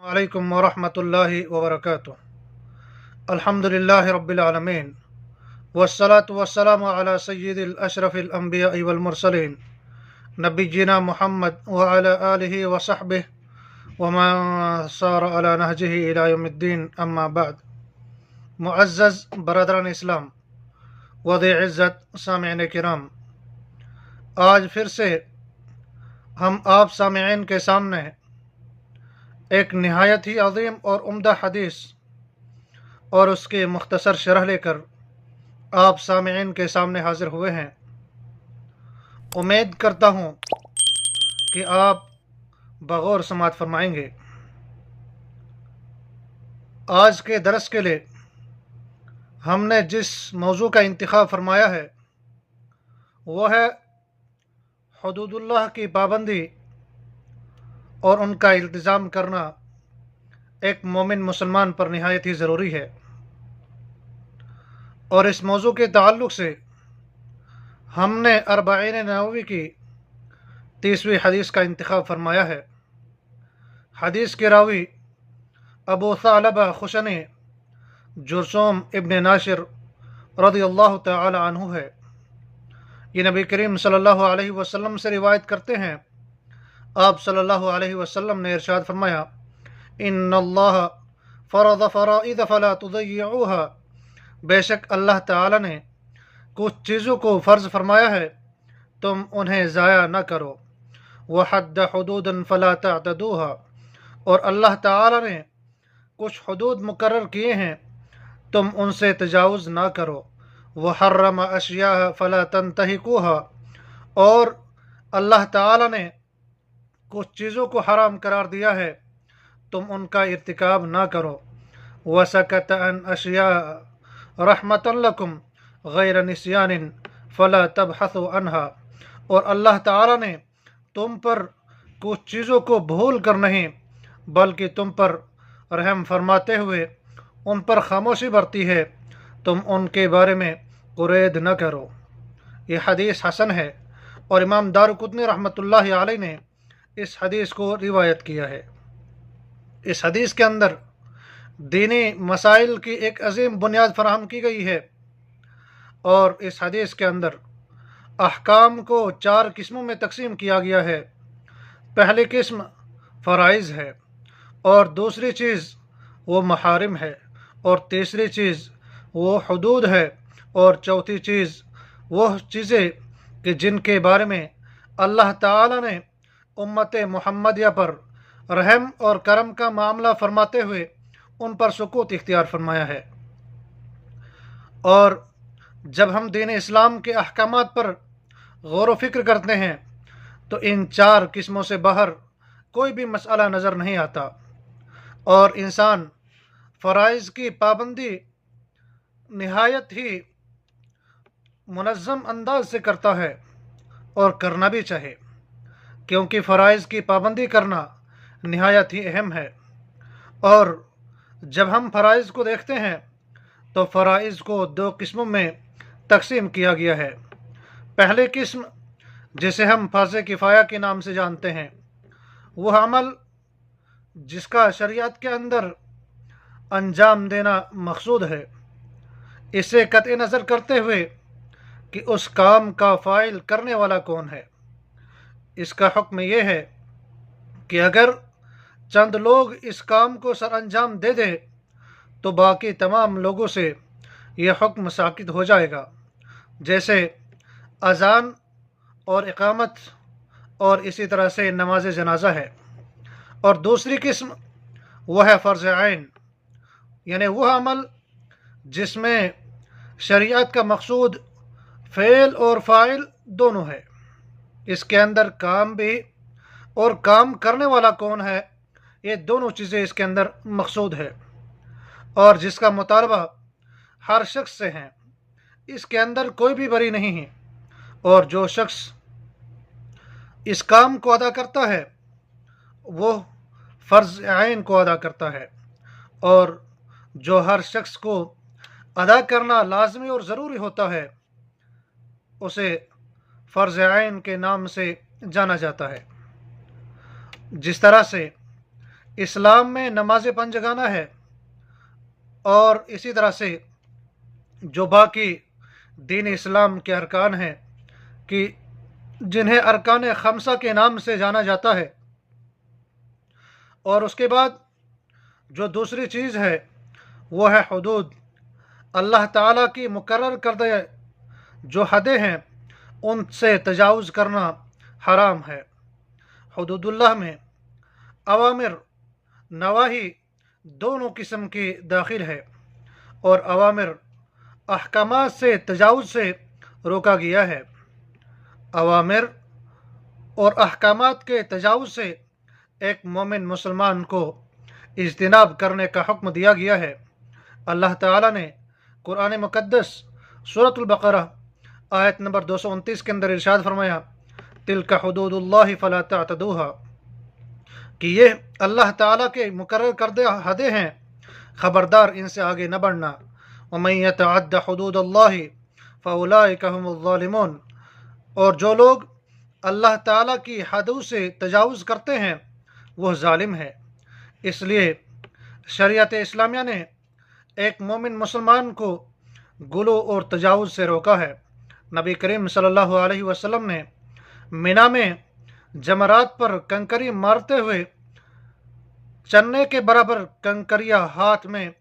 वालेकुम वरहमतुल्लाहि वबरकातुह। अल्हम्दुलिल्लाहि रब्बिल आलमीन वस्सलातु वस्सलामु अला सय्यिदिल अशरफिल अंबिया'i वल मुरसलीन नबिय्यिना मुहम्मद व अला आलिहि व सहबिहि व मन सारा अला नहजिहि इला यौमिद्दीन, अम्मा बाद। मुअज़्ज़ज़ बरदरान इस्लाम व दी इज़्ज़त सामिईन किराम, आज फिर से हम आप सामिईन के सामने एक नहायत ही अज़ीम और उम्दा हदीस और उसकी मुख्तसर शरह लेकर आप सामिईन के सामने हाजिर हुए हैं। उम्मीद करता हूँ कि आप बगौर समात फरमाएंगे। आज के दरस के लिए हमने जिस मौजू का इंतखाब फरमाया है वह है हुदूदुल्लाह की पाबंदी और उनका इल्तिज़ाम करना एक मोमिन मुसलमान पर नहायत ही ज़रूरी है। और इस मौजू के ताल्लुक़ से हमने अरबाईन नववी की 30वीं हदीस का इंतखाब फरमाया है। हदीस के रावी अबू सालबा खुशनी जुरसूम इब्न नाशिर रज़ियल्लाहु तआला अन्हु है। ये नबी करीम सल्लल्लाहु अलैहि वसल्लम से रिवायत करते हैं। आप सल्लल्लाहु अलैहि वसल्लम ने इरशाद फरमाया, इन्नल्लाह फ़रज़ फ़राइज़ फ़ला तुज़य्यिऊहा, बेशक अल्लाह ताला ने कुछ चीज़ों को फ़र्ज़ फरमाया है, तुम उन्हें ज़ाया न करो। वहद्द हुदूदन फ़ला तअतदूहा, और अल्लाह ताला ने कुछ हुदूद मुकर्रर किए हैं, तुम उनसे तजावुज़ ना करो। वहर्रम अशिया फ़ला तंतहिकूहा, और अल्लाह ताला ने कुछ चीज़ों को हराम करार दिया है, तुम उनका इर्तिकाब ना करो। वसकत अन अशिया रहमतन लकुम गैर निस्यानिन फ़ला तबहसु अनहा, और अल्लाह ताला ने तुम पर कुछ चीज़ों को भूल कर नहीं बल्कि तुम पर रहम फरमाते हुए उन पर खामोशी बरती है, तुम उनके बारे में कुरैद न करो। ये हदीस हसन है और इमाम दारुक़ुतनी रहमतुल्लाहि अलैह ने इस हदीस को रिवायत किया है। इस हदीस के अंदर दीनी मसाइल की एक अजीम बुनियाद फराहम की गई है और इस हदीस के अंदर अहकाम को 4 किस्मों में तकसीम किया गया है। पहली किस्म फ़राइज़ है, और दूसरी चीज़ वो महारिम है, और तीसरी चीज़ वो हुदूद है, और चौथी चीज़ वो चीज़ें कि जिनके बारे में अल्लाह ताला ने उम्मत मुहम्मदिया पर रहम और करम का मामला फरमाते हुए उन पर सुकूत इख्तियार फरमाया है। और जब हम दीन इस्लाम के अहकामात पर गौर व फिक्र करते हैं तो इन 4 किस्मों से बाहर कोई भी मसला नज़र नहीं आता, और इंसान फ़राइज़ की पाबंदी निहायत ही मुनज़्ज़म अंदाज से करता है और करना भी चाहिए, क्योंकि फ़राइज़ की पाबंदी करना निहायत ही अहम है। और जब हम फ़राइज़ को देखते हैं तो फ़राइज़ को 2 किस्मों में तकसीम किया गया है। पहली किस्म, जिसे हम फ़र्ज़ किफ़ाया के नाम से जानते हैं, वह अमल जिसका शरीयत के अंदर अंजाम देना मकसूद है, इसे कतई नज़र करते हुए कि उस काम का फ़ाइल करने वाला कौन है। इसका हुक्म यह है कि अगर चंद लोग इस काम को सर अंजाम दे दें तो बाकी तमाम लोगों से यह हुक्म साकित हो जाएगा, जैसे अज़ान और इकामत, और इसी तरह से नमाज जनाजा है। और दूसरी किस्म वह है फ़र्ज़ ऐन, यानी वह अमल जिसमें शरीयत का मकसूद फ़ेल और फ़ाइल दोनों है। इसके अंदर काम भी और काम करने वाला कौन है, ये दोनों चीज़ें इसके अंदर मकसूद है, और जिसका मुतालबा हर शख्स से है। इसके अंदर कोई भी बरी नहीं है, और जो शख्स इस काम को अदा करता है वो फ़र्ज़ ऐन को अदा करता है, और जो हर शख्स को अदा करना लाजमी और ज़रूरी होता है उसे फ़र्ज़ ऐन के नाम से जाना जाता है। जिस तरह से इस्लाम में नमाज पंजगाना है, और इसी तरह से जो बाकी दीन इस्लाम के अरकान हैं कि जिन्हें अरकान खमसा के नाम से जाना जाता है। और उसके बाद जो दूसरी चीज़ है वो है हुदूद। अल्लाह ताला की मुकर्रर करदे जो हदें हैं उनसे तजावुज़ करना हराम है। हुदूदुल्लाह में अवामिर नवाही दोनों किस्म की दाखिल है, और अवामिर अहकामात से तजावुज़ से रोका गया है। अवामिर और अहकामात के तजावुज़ से एक मोमिन मुसलमान को इज्तिनाब करने का हुक्म दिया गया है। अल्लाह ताला ने कुरान मुक़द्दस सूरतुल बक़रा आयत नंबर 229 के अंदर इरशाद फरमाया, तिल्का हुदूदुल्लाहि फला तअतदूहा, कि ये अल्लाह ताला के मुकर्रर करदे हदें हैं, ख़बरदार इनसे आगे न बढ़ना। वमन यतअद्द हुदूदल्लाहि फउलाइका हुमुज़ ज़ालिमून, और जो लोग अल्लाह ताला की हदों से तजावुज़ करते हैं वह ज़ालिम है। इसलिए शरीयत इस्लामिया ने एक मोमिन मुसलमान को गुलू और तजावुज़ से रोका है। नबी करीम सल्लल्लाहु अलैहि वसल्लम ने मिना में जमरात पर कंकरी मारते हुए चन्ने के बराबर कंकरियाँ हाथ में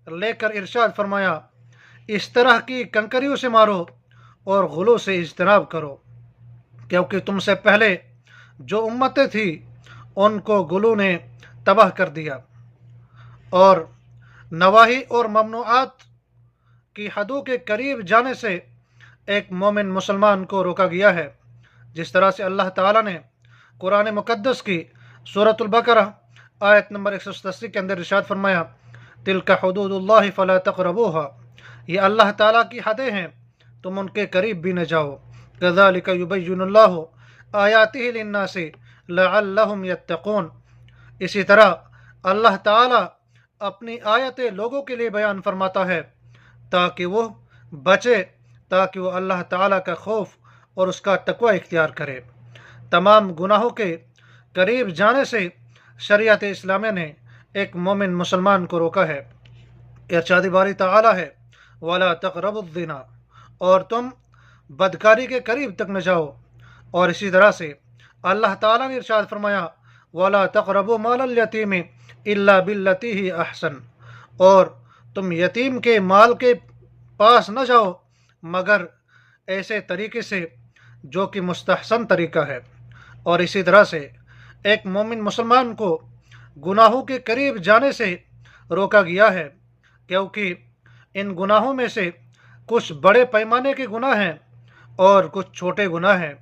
लेकर इरशाद फरमाया, इस तरह की कंकरियों से मारो और गुलू से इज्तनाब करो, क्योंकि तुमसे पहले जो उम्मतें थी उनको गुलू ने तबाह कर दिया। और नवाही और ममनुआत की हदों के करीब जाने से एक मोमिन मुसलमान को रोका गया है। जिस तरह से अल्लाह ताला ने कुरान मुक़द्दस की सूरतुल बक़रा आयत नंबर 187 के अंदर इरशाद फरमाया, तिल्का हुदूदुल्लाहि फला तक़रबूहा, ये अल्लाह ताला की हदें हैं, तुम उनके करीब भी न जाओ। कज़ालिका युबय्यिनुल्लाहु आयातिहि लिन्नासि लअल्लहुम यत्तक़ून, इसी तरह अल्लाह ताला अपनी आयतें लोगों के लिए बयान फरमाता है ताकि वो बचे, ताकि वो अल्लाह ताला का खौफ और उसका तक़वा इख्तियार करे। तमाम गुनाहों के करीब जाने से शरीयत इस्लामिया ने एक मोमिन मुसलमान को रोका है। इरशाद बारी ताला है, वला तक़रबुज़्ज़िना, और तुम बदकारी के करीब तक न जाओ। और इसी तरह से अल्लाह ताला ने इरशाद फरमाया, वला तक़रबू मालल यतीमी इल्ला बिल्लती ही अहसन, और तुम यतीम के माल के पास न जाओ मगर ऐसे तरीके से जो कि मुस्तहसन तरीका है। और इसी तरह से एक मोमिन मुसलमान को गुनाहों के करीब जाने से रोका गया है, क्योंकि इन गुनाहों में से कुछ बड़े पैमाने के गुनाह हैं और कुछ छोटे गुनाह हैं,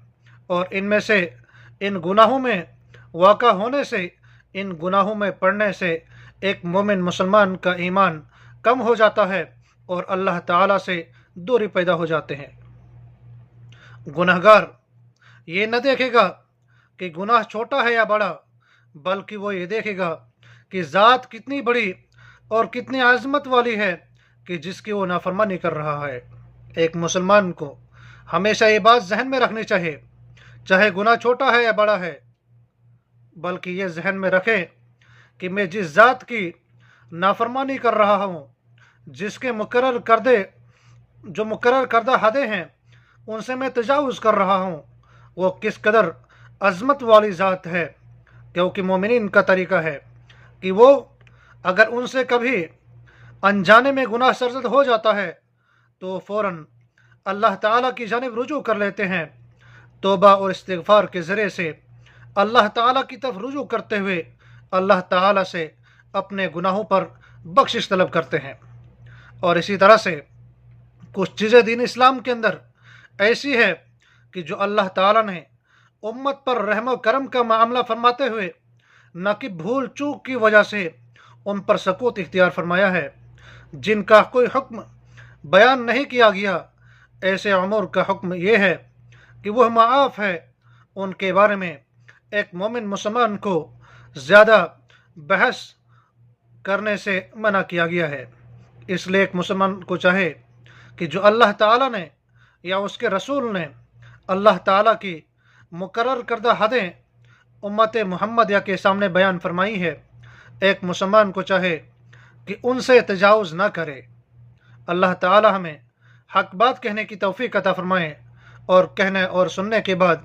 और इनमें से इन गुनाहों में वाक़ा होने से, इन गुनाहों में पड़ने से एक मोमिन मुसलमान का ईमान कम हो जाता है और अल्लाह ताला से दूरी पैदा हो जाते हैं। गुनहगार ये न देखेगा कि गुनाह छोटा है या बड़ा, बल्कि वो ये देखेगा कि ज़ात कितनी बड़ी और कितनी आज़मत वाली है कि जिसकी वो नाफरमानी कर रहा है। एक मुसलमान को हमेशा ये बात जहन में रखनी चाहिए, चाहे गुनाह छोटा है या बड़ा है, बल्कि ये जहन में रखे कि मैं जिस ज़ात की नाफरमानी कर रहा हूँ, जिसके जो मुकर्रर करदा हदें हैं उनसे मैं तजावुज़ कर रहा हूँ, वो किस कदर अज़मत वाली ज़ात है। क्योंकि मोमिनीन का तरीका है कि वो अगर उनसे कभी अनजाने में गुनाह सरज़द हो जाता है तो फ़ौरन अल्लाह ताला की जानिब रुजू कर लेते हैं। तौबा और इस्तिग़फ़ार के ज़रिए से अल्लाह ताला की तरफ रुजू करते हुए अल्लाह ताला से अपने गुनाहों पर बख्शिश तलब करते हैं। और इसी तरह से कुछ चीज़ें दीन इस्लाम के अंदर ऐसी है कि जो अल्लाह ताला ने उम्मत पर रहम व करम का मामला फरमाते हुए न कि भूल चूक की वजह से उन पर सकूत इख्तियार फरमाया है, जिनका कोई हुक्म बयान नहीं किया गया, ऐसे उमूर का हुक्म यह है कि वह माफ़ है। उनके बारे में एक मोमिन मुसलमान को ज़्यादा बहस करने से मना किया गया है। इसलिए एक मुसलमान को चाहे कि जो अल्लाह ताला ने या उसके रसूल ने अल्लाह ताला की मुकर्रर करदा हदें उम्मत मुहम्मदिया के सामने बयान फरमाई है, ایک مسلمان کو چاہے کہ ان سے تجاوز نہ کرے۔ اللہ تعالی ہمیں حق بات کہنے کی توفیق عطا فرمائے، اور کہنے اور سننے کے بعد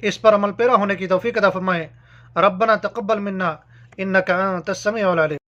اس پر عمل پیرا ہونے کی توفیق عطا فرمائے۔ ربنا تقبل منا انک انت السمیع العلیم۔